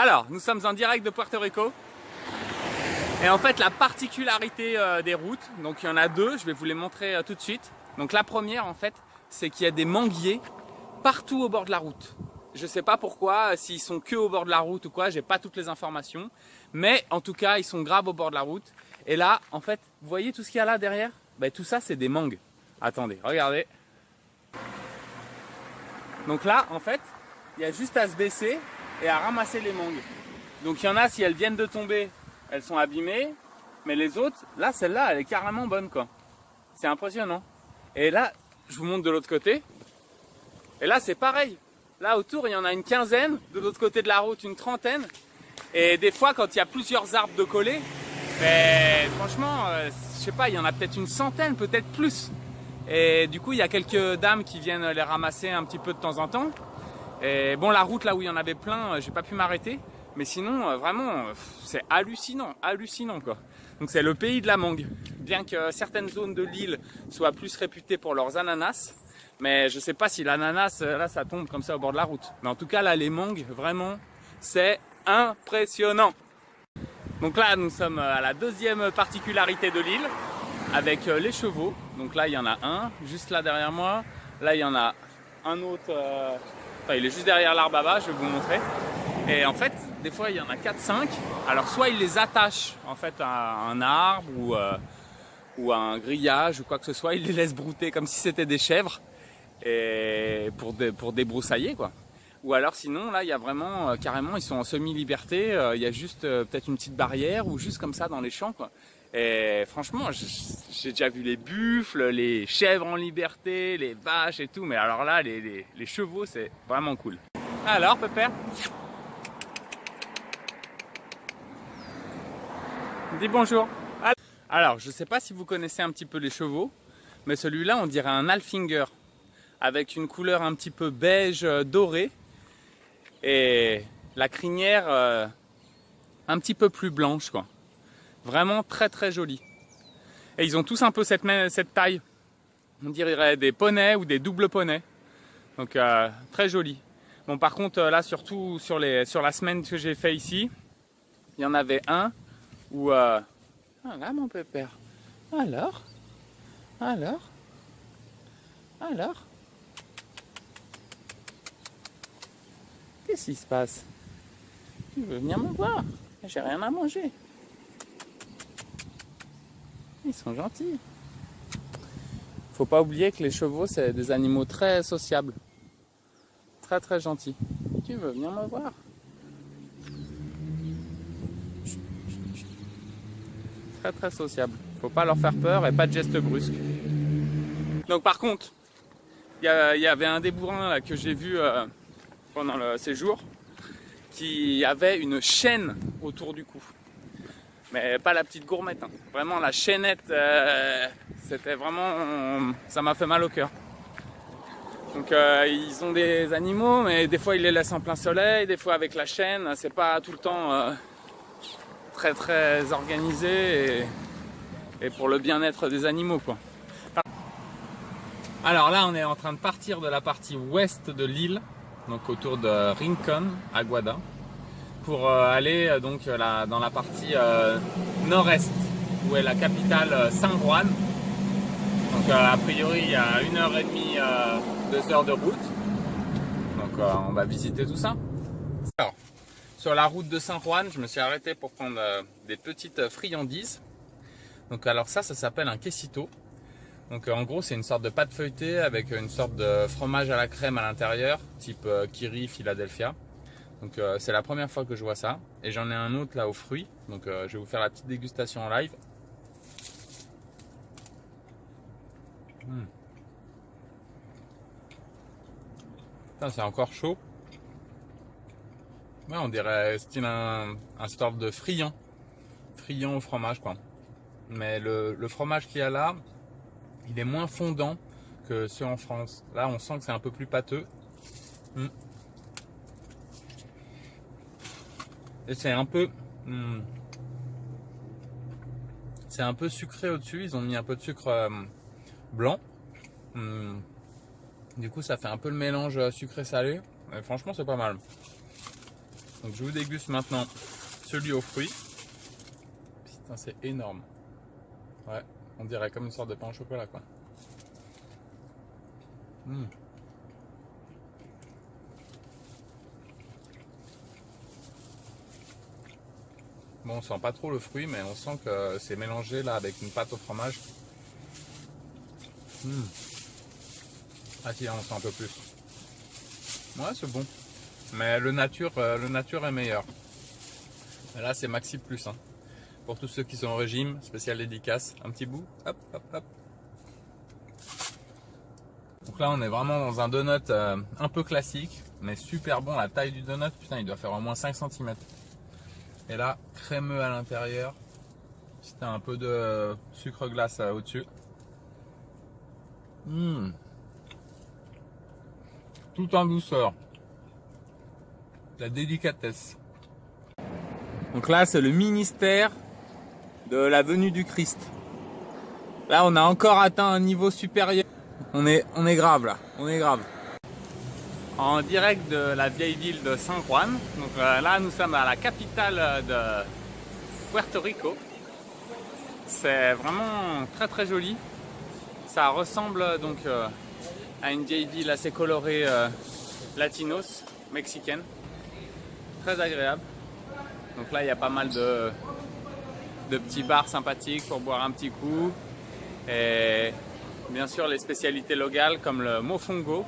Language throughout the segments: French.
Alors, nous sommes en direct de Puerto Rico. Et en fait, la particularité des routes, donc il y en a deux, je vais vous les montrer tout de suite. Donc la première, en fait, c'est qu'il y a des manguiers partout au bord de la route. Je sais pas pourquoi, s'ils sont que au bord de la route ou quoi, j'ai pas toutes les informations. Mais en tout cas, ils sont graves au bord de la route. Et là, en fait, vous voyez tout ce qu'il y a là derrière? Ben, tout ça, c'est des mangues. Attendez, regardez. Donc là, en fait, il y a juste à se baisser et à ramasser les mangues. Donc il y en a, si elles viennent de tomber, elles sont abîmées. Mais les autres, là, celle-là, elle est carrément bonne, quoi. C'est impressionnant. Et là, je vous montre de l'autre côté. Et là, c'est pareil. Là, autour, il y en a une quinzaine. De l'autre côté de la route, une trentaine. Et des fois, quand il y a plusieurs arbres de collés, ben, franchement, je sais pas, il y en a peut-être une centaine, peut-être plus. Et du coup, il y a quelques dames qui viennent les ramasser un petit peu de temps en temps. Et bon, la route là où il y en avait plein, j'ai pas pu m'arrêter. Mais sinon, vraiment, c'est hallucinant, hallucinant quoi. Donc c'est le pays de la mangue. Bien que certaines zones de l'île soient plus réputées pour leurs ananas. Mais je sais pas si l'ananas, là, ça tombe comme ça au bord de la route. Mais en tout cas, là, les mangues, vraiment, c'est impressionnant. Donc là, nous sommes à la deuxième particularité de l'île, avec les chevaux. Donc là, il y en a un, juste là derrière moi. Là, il y en a un autre, enfin, il est juste derrière l'arbre là-bas, je vais vous montrer. Et en fait, des fois, il y en a 4-5. Alors, soit ils les attachent en fait à un arbre ou à un grillage ou quoi que ce soit. Ils les laissent brouter comme si c'était des chèvres et pour débroussailler, quoi. Ou alors sinon, là, il y a vraiment, carrément, ils sont en semi-liberté. Il y a juste peut-être une petite barrière ou juste comme ça dans les champs, quoi. Et franchement, j'ai déjà vu les buffles, les chèvres en liberté, les vaches et tout. Mais alors là, les chevaux, c'est vraiment cool. Alors, Pépère, dis bonjour. Alors, je sais pas si vous connaissez un petit peu les chevaux, mais celui-là, on dirait un Alfinger, avec une couleur un petit peu beige dorée. Et la crinière un petit peu plus blanche, quoi. Vraiment très très jolie. Et ils ont tous un peu cette taille. On dirait des poneys ou des doubles poneys. Donc très joli. Bon, par contre là, surtout sur la semaine que j'ai fait ici, il y en avait un où ah là, mon pépère. Alors qu'est-ce qui se passe? Tu veux venir me voir? J'ai rien à manger. Ils sont gentils. Faut pas oublier que les chevaux, c'est des animaux très sociables. Très très gentils. Tu veux venir me voir? Très très sociables. Faut pas leur faire peur et pas de gestes brusques. Donc par contre, il y avait un des bourrins là, que j'ai vu pendant le séjour qui avait une chaîne autour du cou. Mais pas la petite gourmette, hein. Vraiment la chaînette, c'était vraiment, ça m'a fait mal au cœur. Donc ils ont des animaux, mais des fois ils les laissent en plein soleil, des fois avec la chaîne, c'est pas tout le temps très très organisé et pour le bien-être des animaux, quoi. Alors là, on est en train de partir de la partie ouest de l'île, donc autour de Rincon, Aguada, pour aller donc dans la partie nord-est, où est la capitale San Juan. Donc a priori, il y a 1h30, 2 heures de route. Donc on va visiter tout ça. Alors, sur la route de San Juan, je me suis arrêté pour prendre des petites friandises. Donc alors ça s'appelle un quesito. Donc en gros, c'est une sorte de pâte feuilletée avec une sorte de fromage à la crème à l'intérieur, type Kiri, Philadelphia. Donc c'est la première fois que je vois ça. Et j'en ai un autre là aux fruits. Donc je vais vous faire la petite dégustation en live. C'est encore chaud. Ouais, on dirait style un sorte de friand. Friand au fromage, quoi. Mais le fromage qu'il y a là, il est moins fondant que ceux en France. Là, on sent que c'est un peu plus pâteux. Et c'est un peu... c'est un peu sucré au-dessus. Ils ont mis un peu de sucre blanc. Du coup, ça fait un peu le mélange sucré-salé. Franchement, c'est pas mal. Donc je vous déguste maintenant celui aux fruits. Putain, c'est énorme. Ouais, on dirait comme une sorte de pain au chocolat quoi. Bon, on sent pas trop le fruit, mais on sent que c'est mélangé là avec une pâte au fromage. Ah si, on sent un peu plus. Ouais, c'est bon. Mais le nature est meilleur. Et là, c'est Maxi Plus. Hein. Pour tous ceux qui sont au régime, spécial dédicace. Un petit bout. Hop, hop, hop. Donc là, on est vraiment dans un donut un peu classique, mais super bon. La taille du donut, putain, il doit faire au moins 5 cm. Et là, crémeux à l'intérieur. C'était un peu de sucre glace au-dessus. Tout en douceur. La délicatesse. Donc là, c'est le ministère de la venue du Christ. Là, on a encore atteint un niveau supérieur. On est grave là, on est grave. En direct de la vieille ville de San Juan. Donc là, nous sommes à la capitale de Puerto Rico. C'est vraiment très très joli. Ça ressemble donc à une vieille ville assez colorée latinos, mexicaine. Très agréable. Donc là, il y a pas mal de petits bars sympathiques pour boire un petit coup. Et bien sûr, les spécialités locales comme le mofongo,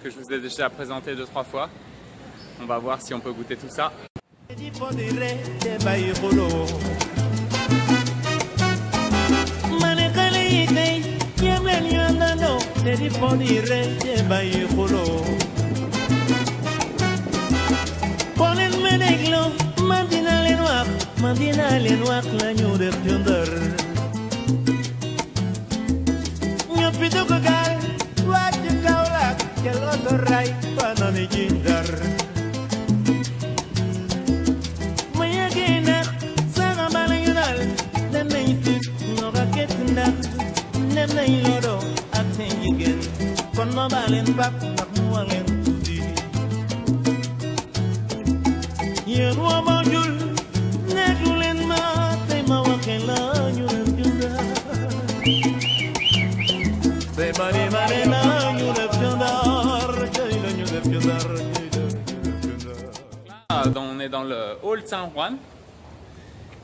que je vous ai déjà présenté 2-3 fois. On va voir si on peut goûter tout ça. On est dans le Hall San Juan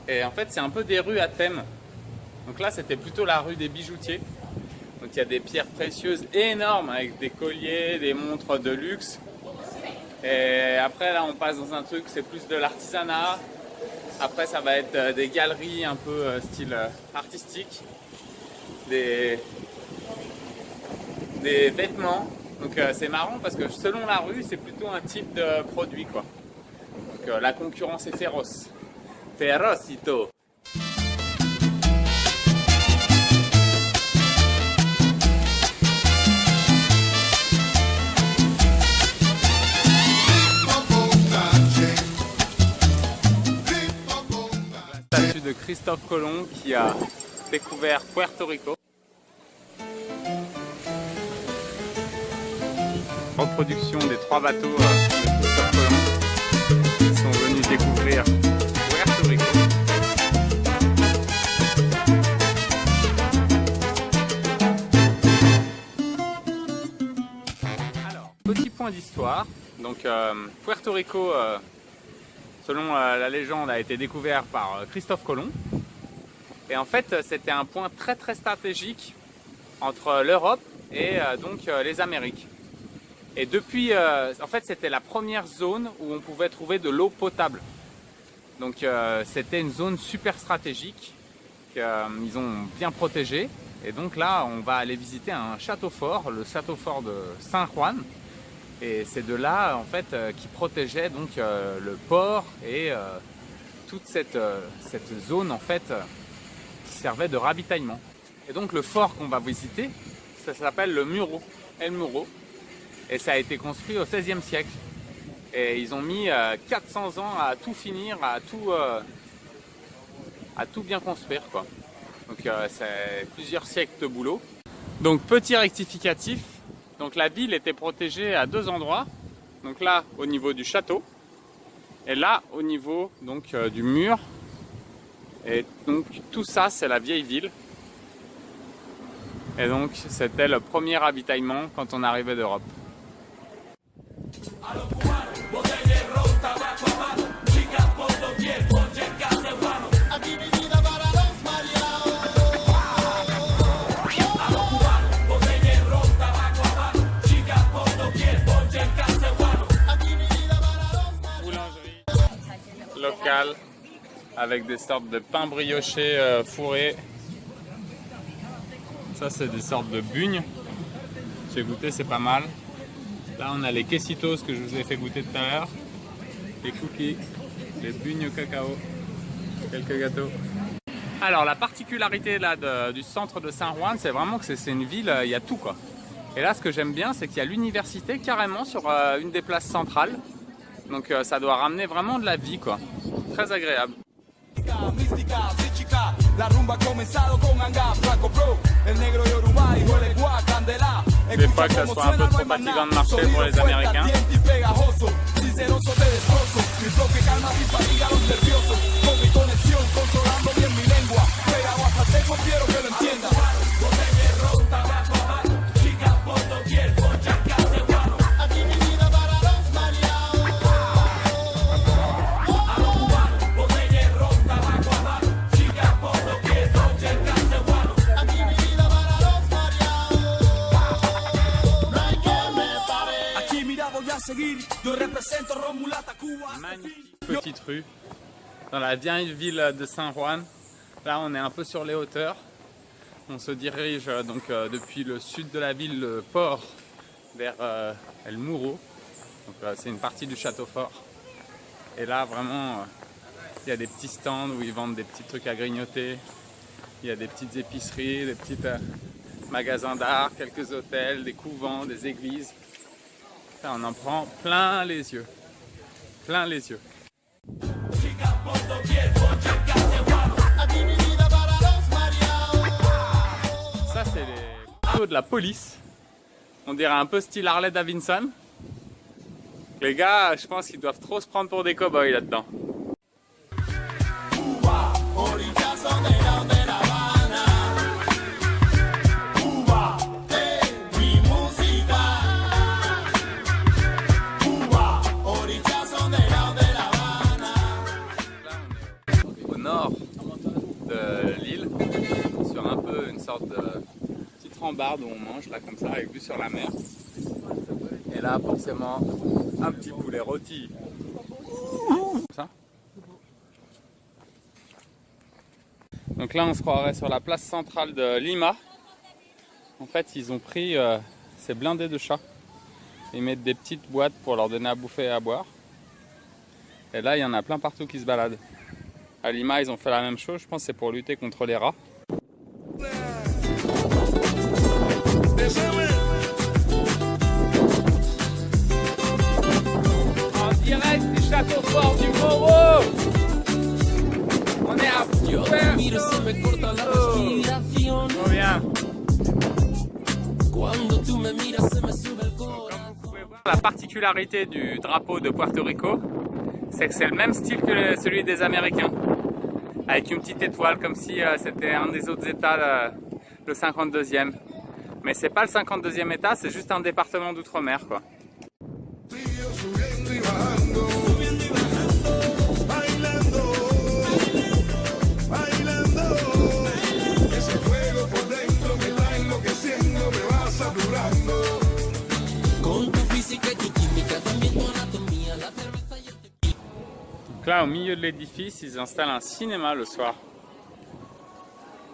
et en fait c'est un peu des rues à thème. Donc là c'était plutôt la rue des bijoutiers. Donc il y a des pierres précieuses énormes avec des colliers, des montres de luxe. Et après là on passe dans un truc, c'est plus de l'artisanat. Après ça va être des galeries un peu style artistique, des vêtements. Donc c'est marrant parce que selon la rue c'est plutôt un type de produit quoi. Donc la concurrence est féroce. Ferocito. La statue de Christophe Colomb qui a découvert Puerto Rico. Reproduction des 3 bateaux de Christophe Colomb qui sont venus découvrir Puerto Rico. Alors, petit point d'histoire. Donc Puerto Rico, selon la légende, a été découvert par Christophe Colomb. Et en fait, c'était un point très très stratégique entre l'Europe et donc les Amériques. Et depuis, en fait, c'était la première zone où on pouvait trouver de l'eau potable. Donc, c'était une zone super stratégique qu'ils ont bien protégée. Et donc là, on va aller visiter un château fort, le château fort de San Juan. Et c'est de là, en fait, qui protégeait donc le port et toute cette zone, en fait, qui servait de ravitaillement. Et donc, le fort qu'on va visiter, ça s'appelle le Muro, El Muro. Et ça a été construit au XVIe siècle. Et ils ont mis 400 ans à tout finir, à tout bien construire, quoi. Donc c'est plusieurs siècles de boulot. Donc petit rectificatif. Donc la ville était protégée à 2 endroits. Donc là, au niveau du château. Et là, au niveau donc, du mur, et donc tout ça, c'est la vieille ville. Et donc, c'était le premier ravitaillement quand on arrivait d'Europe. Local avec des sortes de pain brioché fourrés. Ça c'est des sortes de bugnes. J'ai goûté, c'est pas mal. Là on a les quesitos que je vous ai fait goûter tout à l'heure. Les cookies, les bugnes au cacao, quelques gâteaux. Alors la particularité là du centre de San Juan, c'est vraiment que c'est une ville, il y a tout quoi. Et là ce que j'aime bien, c'est qu'il y a l'université carrément sur une des places centrales. Donc ça doit ramener vraiment de la vie quoi. Très agréable. Des fois que ça soit un peu trop fatigant de marcher pour les Américains. Magnifique petite rue dans la vieille ville de San Juan. Là on est un peu sur les hauteurs. On se dirige donc depuis le sud de la ville, le port, vers El Muro. C'est une partie du château fort. Et là vraiment il y a des petits stands où ils vendent des petits trucs à grignoter. Il y a des petites épiceries, des petits magasins d'art, quelques hôtels, des couvents, des églises. On en prend plein les yeux. Plein les yeux. Ça, c'est les photos de la police. On dirait un peu style Harley Davidson. Les gars, je pense qu'ils doivent trop se prendre pour des cow-boys là-dedans. Où on mange là comme ça avec vue sur la mer, et là forcément un petit poulet rôti ça. Donc là on se croirait sur la place centrale de Lima. En fait ils ont pris ces blindés de chats, ils mettent des petites boîtes pour leur donner à bouffer et à boire, et là il y en a plein partout qui se baladent. À Lima ils ont fait la même chose, je pense que c'est pour lutter contre les rats. Château fort du Moro. On est à Super. Trop bien. La particularité du drapeau de Puerto Rico, c'est que c'est le même style que celui des Américains, avec une petite étoile comme si c'était un des autres États, le 52e. Mais c'est pas le 52e État, c'est juste un département d'outre-mer quoi. Donc là, au milieu de l'édifice, ils installent un cinéma le soir.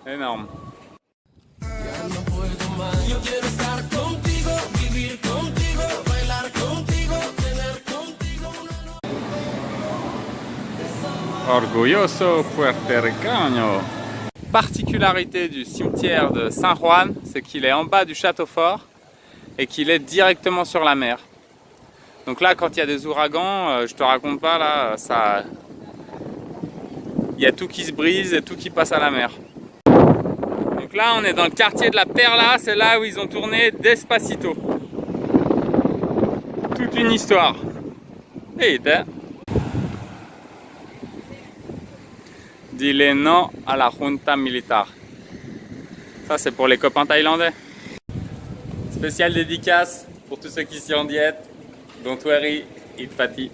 Énorme. Orgulloso puertorriqueño. Particularité du cimetière de San Juan, c'est qu'il est en bas du château fort et qu'il est directement sur la mer. Donc là, quand il y a des ouragans, je te raconte pas, là, ça, il y a tout qui se brise et tout qui passe à la mer. Donc là, on est dans le quartier de la Perla, c'est là où ils ont tourné Despacito. Toute une histoire. Et Dile no à la junta militar. Ça, c'est pour les copains thaïlandais. Spéciale dédicace pour tous ceux qui sont en diète. Don't worry, eat fatty.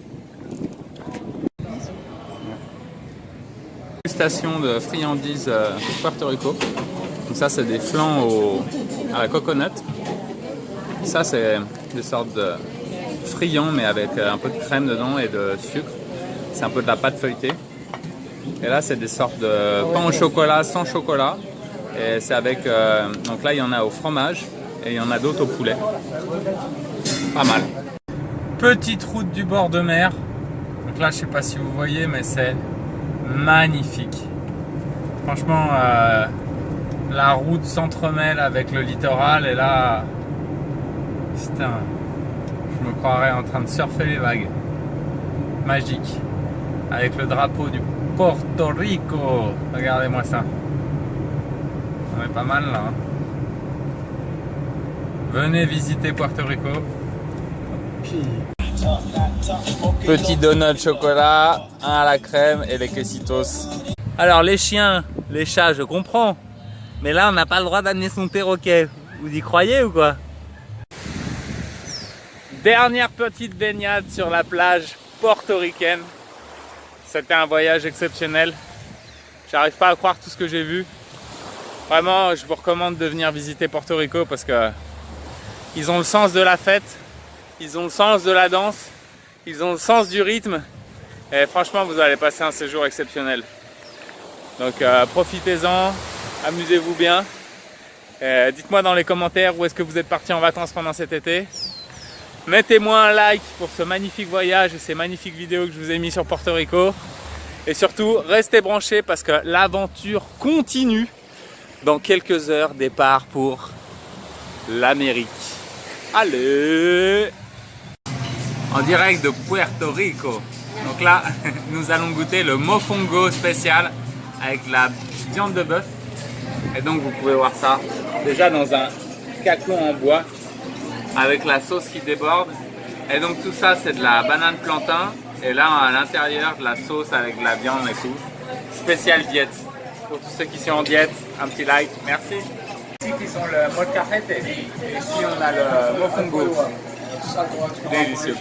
Station de friandises Puerto Rico. Donc ça, c'est des flans à la coconut. Ça, c'est des sortes de friands, mais avec un peu de crème dedans et de sucre. C'est un peu de la pâte feuilletée. Et là, c'est des sortes de pain au chocolat sans chocolat. Et c'est avec... donc là, il y en a au fromage et il y en a d'autres au poulet. Pas mal. Petite route du bord de mer. Donc là, je sais pas si vous voyez, mais c'est magnifique. Franchement, la route s'entremêle avec le littoral et là, putain, je me croirais en train de surfer les vagues. Magique. Avec le drapeau du Porto Rico. Regardez-moi ça. On est pas mal là. Hein. Venez visiter Puerto Rico. Petit donut chocolat, un à la crème et les quesitos. Alors les chiens, les chats, je comprends. Mais là, on n'a pas le droit d'amener son perroquet. Vous y croyez ou quoi? Dernière petite baignade sur la plage portoricaine. C'était un voyage exceptionnel. J'arrive pas à croire tout ce que j'ai vu. Vraiment, je vous recommande de venir visiter Porto Rico parce que ils ont le sens de la fête, ils ont le sens de la danse, ils ont le sens du rythme. Et franchement, vous allez passer un séjour exceptionnel. Donc profitez-en, amusez-vous bien. Dites-moi dans les commentaires où est-ce que vous êtes partis en vacances pendant cet été. Mettez-moi un like pour ce magnifique voyage et ces magnifiques vidéos que je vous ai mis sur Porto Rico. Et surtout, restez branchés parce que l'aventure continue. Dans quelques heures, départ pour l'Amérique. Allez! En direct de Puerto Rico. Donc là, nous allons goûter le mofongo spécial avec la viande de bœuf. Et donc vous pouvez voir ça déjà dans un cacon en bois avec la sauce qui déborde. Et donc tout ça, c'est de la banane plantain. Et là, à l'intérieur, de la sauce avec de la viande et tout. Spécial diète. Pour tous ceux qui sont en diète, un petit like, merci. Ici qui sont le molcajete et ici on a le mofongo. Délicieux.